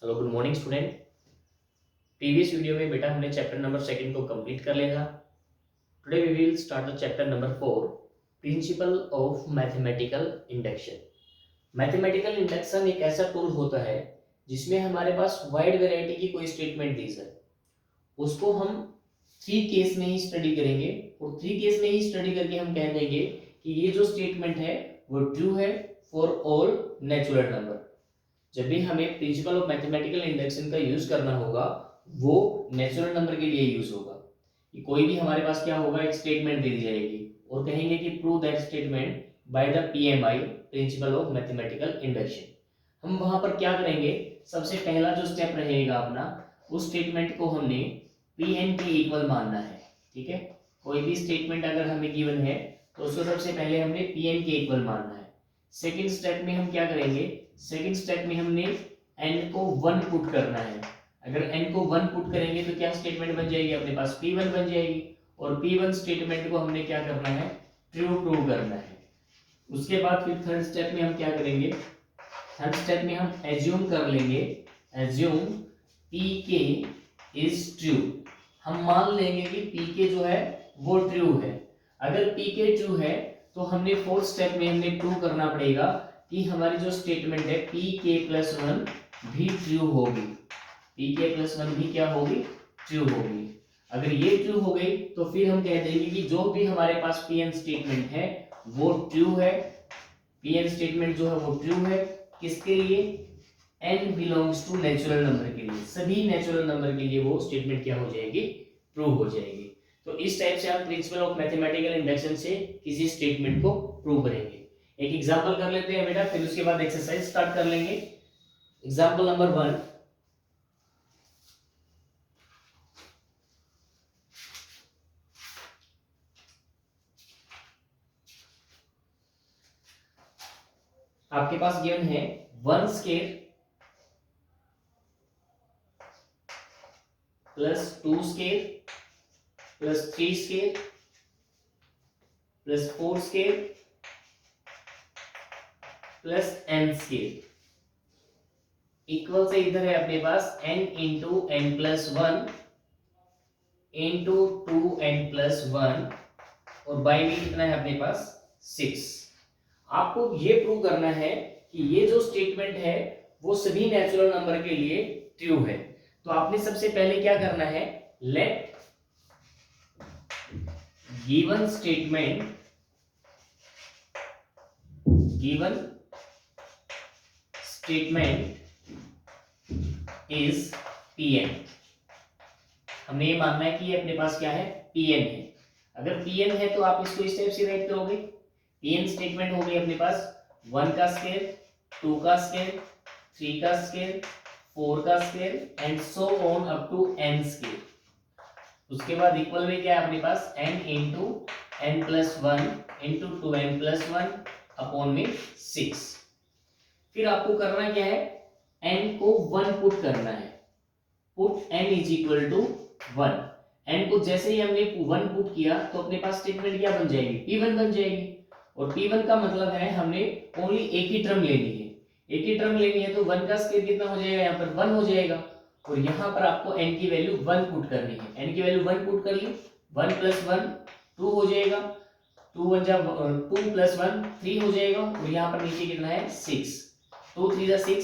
Hello good morning student. Previous video में बेटा हमने चैप्टर नंबर सेकंड को कंप्लीट कर लिया था। Today we will start the chapter number 4, principle of mathematical induction. Mathematical induction एक ऐसा टूल होता है जिसमें हमारे पास वाइड वैरायटी की कोई स्टेटमेंट दी जाए, उसको हम थ्री केस में ही स्टडी करेंगे और थ्री केस में ही स्टडी करके हम कह देंगे कि ये जो स्टेटमेंट है वो ट्रू है फॉर ऑल नेचुरल नंबर। जब भी हमें प्रिंसिपल ऑफ मैथमेटिकल इंडक्शन का यूज करना होगा वो नेचुरल नंबर के लिए यूज होगा। कि कोई भी हमारे पास क्या होगा, एक स्टेटमेंट दे दी जाएगी और कहेंगे कि prove that statement by the PMI, principal of mathematical induction. हम वहां पर क्या करेंगे, सबसे पहला जो स्टेप रहेगा अपना, उस स्टेटमेंट को हमने पी एन के इक्वल मानना है। ठीक है, कोई भी स्टेटमेंट अगर हमें गिवन है तो उसको सबसे पहले हमने पी एन के इक्वल मानना है। सेकेंड स्टेप में हम क्या करेंगे, सेकेंड स्टेप में हमने n को 1 पुट करना है। अगर n को 1 पुट करेंगे तो क्या स्टेटमेंट बन जाएगी, अपने पास p1 बन जाएगी। और p1 स्टेटमेंट को हमने क्या करना है, ट्रू प्रूव करना है। उसके बाद फिर थर्ड स्टेप में हम क्या करेंगे, थर्ड स्टेप में हम एज्यूम कर लेंगे, एज्यूम pk इज ट्रू। हम मान लेंगे कि pk जो है वो ट्रू है। अगर pk ट्रू है तो हमने फोर्थ स्टेप में हमने प्रूव करना पड़ेगा कि हमारी जो स्टेटमेंट है pk+1 भी ट्रू होगी। pk+1 भी क्या होगी, ट्रू होगी। अगर ये ट्रू हो गई तो फिर हम कह देंगे कि जो भी हमारे पास pn स्टेटमेंट है वो ट्रू है। pn स्टेटमेंट जो है वो ट्रू है, किसके लिए, n belongs to natural number के लिए, सभी नेचुरल नंबर के लिए वो स्टेटमेंट क्या हो जाएगी, प्रूव हो जाएगी। तो इस टाइप से हम प्रिंसिपल ऑफ मैथमेटिकल इंडक्शन से किसी स्टेटमेंट को प्रूव करेंगे। एक एग्जांपल कर लेते हैं बेटा, फिर उसके बाद एक्सरसाइज स्टार्ट कर लेंगे। एग्जांपल नंबर 1, आपके पास गिवन है 1 square plus 2 square plus 3 square plus 4 square plus n square equal से इधर है अपने पास n into n plus one into 2n+1 और बाई में कितना है अपने पास 6। आपको ये प्रूव करना है कि ये जो स्टेटमेंट है वो सभी नेचुरल नंबर के लिए ट्रू है। तो आपने सबसे पहले क्या करना है, let given statement is Pn। हमने ये मानना है कि ये अपने पास क्या है, Pn है। अगर Pn है तो आप इसको इस टाइप से राइट करोगे, Pn स्टेटमेंट हो गई अपने पास 1 का स्क्वायर, 2 का स्क्वायर, 3 का स्क्वायर, 4 का square and so on up to n square. उसके बाद इक्वल में क्या है अपने पास n into n+1 into 2n+1 upon में 6। फिर आपको करना क्या है, n को 1 पुट करना है, put n is equal to 1। n को जैसे ही हमने 1 पुट किया तो अपने पास स्टेटमेंट क्या बन जाएगी, p1 बन जाएगी। और p1 का मतलब है हमने ओनली एक ही टर्म लेनी है, एक ही टर्म लेनी है तो 1 का स्क्वायर कितना हो जाएगा, यहाँ पर 1 हो जाएगा। और यहाँ पर आपको n की वैल्यू 1 पुट करनी है, n की वैल्यू 1 पुट कर ली, 1+1 2 हो जाएगा, 2 + 1 3 हो जाएगा और यहाँ पर नीचे कितना है 6, 2 3 6,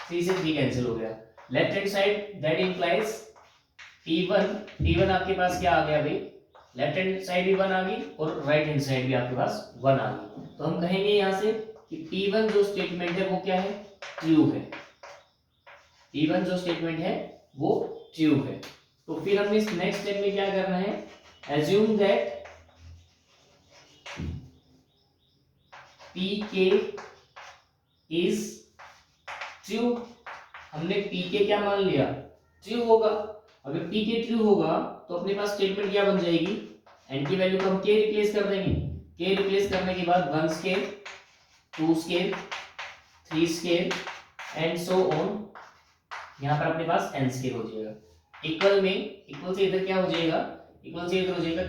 3 से 3 कैंसिल हो गया। Left hand side that implies P1 आपके पास क्या आ गया भाई, लेफ्ट हैंड साइड भी 1 आ गई और राइट हैंड साइड भी आपके पास 1 आ गई। तो हम कहेंगे यहाँ से कि P1 जो स्टेटमेंट है वो क्या है, ट्रू है। P1 जो स्टेटमेंट है वो ट्रू है। तो फिर हमें इस नेक्स्ट स्टेप में क्या करना है, assume that Pk is true. हमने Pk क्या मान लिया, ट्रू होगा। अगर Pk ट्रू होगा तो अपने पास स्टेटमेंट क्या बन जाएगी, n की वैल्यू को हम k रिप्लेस कर देंगे, k रिप्लेस करने के बाद 1 square 2 square 3 square and so on, यहाँ पर अपने पास n स्क्वायर हो जाएगा। इक्वल में, इक्वल से इधर क्या हो जाएगा, इक्वल से इधर हो जाएगा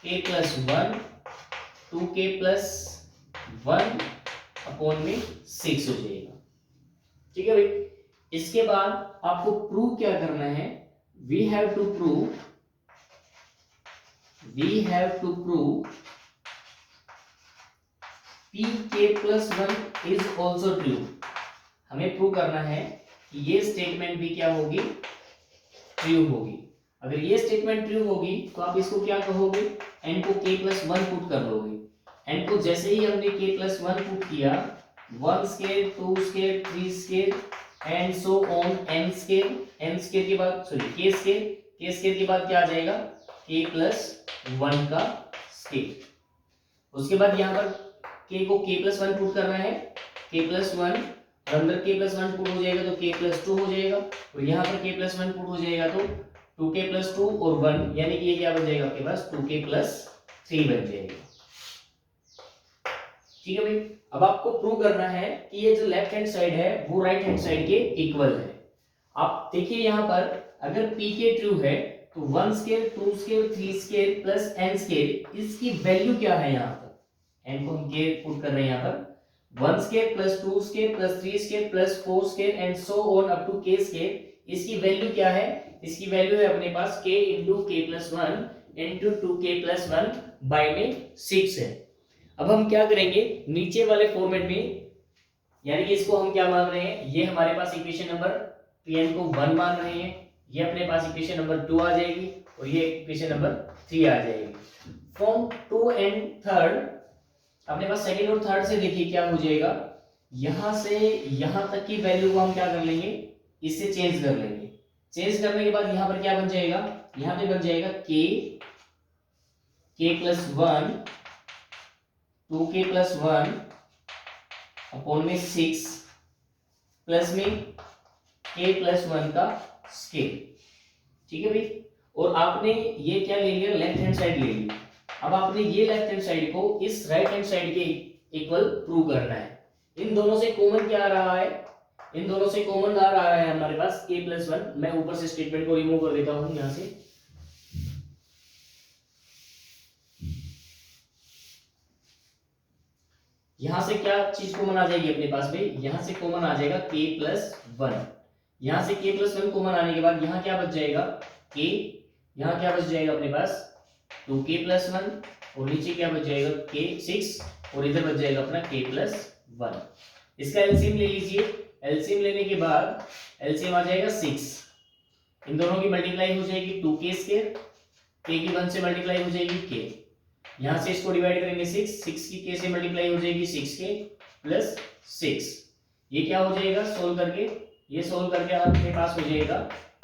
k+1 2k+1 अपॉन में 6 हो जाएगा। ठीक है भाई, इसके बाद आपको प्रूव क्या करना है, we have to prove P K plus one is also true. हमें प्रूव करना है कि ये स्टेटमेंट भी क्या होगी, ट्रू होगी। अगर ये स्टेटमेंट ट्रू होगी तो आप इसको क्या कहोगे, एन को के प्लस वन पुट कर लोगे। एन को जैसे ही हमने के प्लस वन पुट किया, 1 square 2 square 3 square and so on n square के बाद के स्केयर के बाद क्या आ जाएगा, k प्लस वन का स्केयर। उसके बाद यहाँ पर k को k प्लस वन पुट करना है, k प्लस वन, अंदर k प्लस वन पुट हो जाएगा तो k प्लस टू हो जाएगा, और यहाँ पर k प्लस वन पुट हो जाएगा तो 2k प्लस टू और 1, यानी कि ये क्या बन जाएगा आपके पास 2k प्लस 3 बन जाएगा। ठीक है भाई, अब आपको प्रूव करना है कि ये जो लेफ्ट हैंड साइड है वो राइट हैंड साइड के इक्वल है। आप देखिए यहाँ पर अगर p के ट्रू है तो 1 square 2 square 3 square plus n square, इसकी वैल्यू क्या है, यहाँ पर n को हम के पुट कर रहे हैं, यहाँ पर 1 square plus 2 square plus 3 square plus 4 square and so on up to k square, इसकी वैल्यू क्या है, इसकी वैल्यू है अपने पास k into k plus one into 2k plus one by में 6 है। अब हम क्या करेंगे, नीचे वाले फॉर्मेट में, यानी कि इसको हम क्या मान रहे हैं, ये हमारे पास इक्वेशन नंबर pn को 1 मान रहे हैं, ये अपने पास इक्वेशन नंबर 2 आ जाएगी और ये इक्वेशन नंबर 3 आ जाएगी। फ्रॉम 2 एंड थर्ड, अपने पास सेकंड और थर्ड से देखिए क्या हो जाएगा, यहां से यहां तक की वैल्यू को हम क्या कर लेंगे, इससे चेंज कर लेंगे। चेंज करने के बाद यहां पर क्या बन जाएगा, यहां पे बन जाएगा k plus one 2k plus one upon में 6 प्लस में k प्लस वन का स्केयर। ठीक है भाई, और आपने ये क्या ले लिया, लेफ्ट हैंड साइड ले ली। अब आपने ये लेफ्ट हैंड साइड को इस राइट हैंड साइड के इक्वल प्रूव करना है। इन दोनों से कॉमन क्या आ रहा है, इन दोनों से कॉमन आ रहा है हमारे पास k प्लस वन। मैं ऊपर से स्टेटमेंट को रिमूव कर देता हूं यहां से, यहां से क्या चीज कॉमन आ जाएगी अपने पास भाई, यहां से कॉमन आ जाएगा k प्लस वन। यहां से k प्लस वन कॉमन आने के बाद यहां क्या बच जाएगा, k, यहां क्या बच जाएगा अपने पास 2k प्लस वन, और नीचे क्या बच जाएगा k 6, और इधर बच जाएगा अपना k प्लस वन। इसका एलसीएम ले लीजिए, एलसीएम लेने के बाद एलसीएम आ जाएगा 6, इन दोनों की मल्टीप्लाई हो जाएगी 2k स्क्वायर, k की 1 से मल्टीप्लाई हो जाएगी k, यहां से इसको डिवाइड करेंगे 6 की k से मल्टीप्लाई हो जाएगी 6k प्लस 6। ये क्या हो जाएगा, सोल्व करके, ये सोल्व करके अपने पास हो जाएगा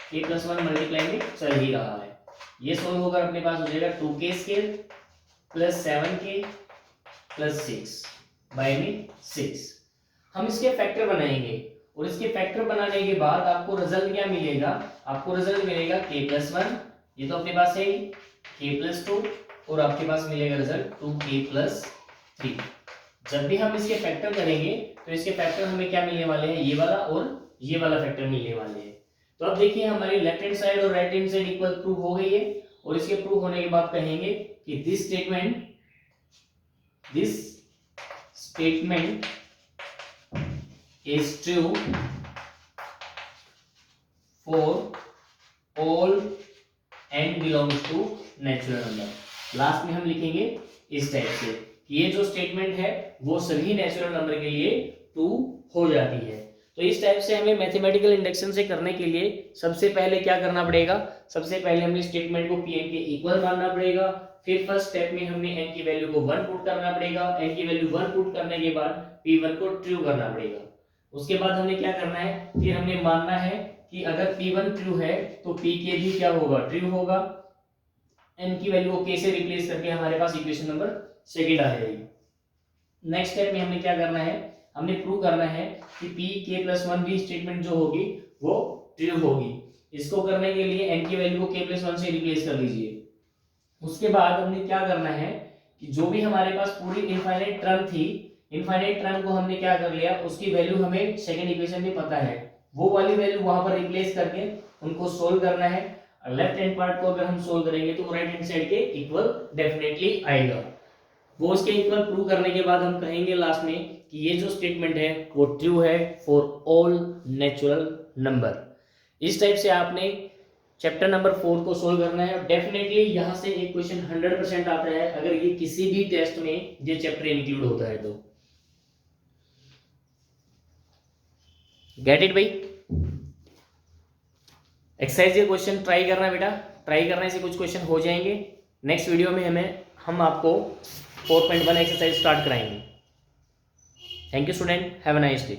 k प्लस वन मल्टीप्लाई में चल ही रहा है, ये सोल्व होकर अपने पास हो जाएगा 2k square plus 7k plus 6 by में 6। हम इसके फैक्टर बनाएंगे और इसके फैक्टर बनाने के बाद आपको रिजल्ट क्या मिलेगा, आपको रिजल्ट मिलेगा k प्लस वन, ये तो अपने पास है k प्लस टू, और आपके पास मिलेगा रिजल्ट 2k प्लस 3। जब भी हम इसके फैक्टर करेंगे तो इसके फैक्टर हमें क्या मिलने वाले हैं, ये वाला और ये वाला फैक्टर मिलने वाले हैं। तो अब देखिए हमारी लेफ्ट हैंड साइड और right hand side equal prove हो गई है, और इसके प्रूव होने के बाद कहेंगे कि this statement is true for all n belongs to natural number. Last में हम लिखेंगे इस टाइप से कि ये जो स्टेटमेंट है वो सभी नेचुरल नंबर के लिए ट्रू हो जाती है। तो इस टाइप से हमें मैथमेटिकल इंडक्शन से करने के लिए सबसे पहले क्या करना पड़ेगा, सबसे पहले हमें स्टेटमेंट को pn के इक्वल मानना पड़ेगा। फिर फर्स्ट स्टेप में हमने n की वैल्यू को 1 पुट करना पड़ेगा, n की वैल्यू 1 पुट करने के बाद p1 को ट्रू करना पड़ेगा। उसके बाद हमने क्या करना है, फिर हमने मानना है कि अगर p1 ट्रू है तो pk भी क्या होगा, ट्रू होगा। n की वैल्यू को k से रिप्लेस करके हमारे पास इक्वेशन नंबर सेकंड आ जाएगी। नेक्स्ट स्टेप में हमने क्या करना है, हमने प्रूव करना है कि p k प्लस वन भी स्टेटमेंट जो होगी वो ट्रू होगी। इसको करने के लिए n की वैल्यू को k प्लस वन से रिप्लेस कर लीजिए। उसके बाद हमने क्या करना है कि जो भी हमारे पास पूरी इनफाइनाइट टर्म थी, इनफाइनाइट टर्म को हमने क्या कर लिया, उसकी वैल्यू हमें सेकंड इक्वेशन में पता है, वो वाली वैल्यू वहां पर रिप्लेस करके उनको सोल्व करना है। लेफ्ट हैंड पार्ट को अगर हम सोल्व करेंगे तो राइट हैंड साइड के इक्वल डेफिनेटली आएगा। वो उसके इक्वल प्रूव करने के बाद हम कहेंगे लास्ट में कि ये जो स्टेटमेंट है वो ट्रू है फॉर ऑल नेचुरल नंबर। इस टाइप से आपने चैप्टर नंबर 4 को सोल्व करना है। डेफिनेटली यहाँ से एक क्वेश्चन 100% आता है अगर ये किसी भी टेस्ट में ये चैप्टर इंक्लूड होता है तो। गेट इट भाई। एक्सरसाइज के क्वेश्चन ट्राई करना बेटा, ट्राई करने से कुछ क्वेश्चन हो जाएंगे। नेक्स्ट वीडियो में हम आपको 4.1 एक्सरसाइज स्टार्ट कराएंगे। Thank you student, have a nice day.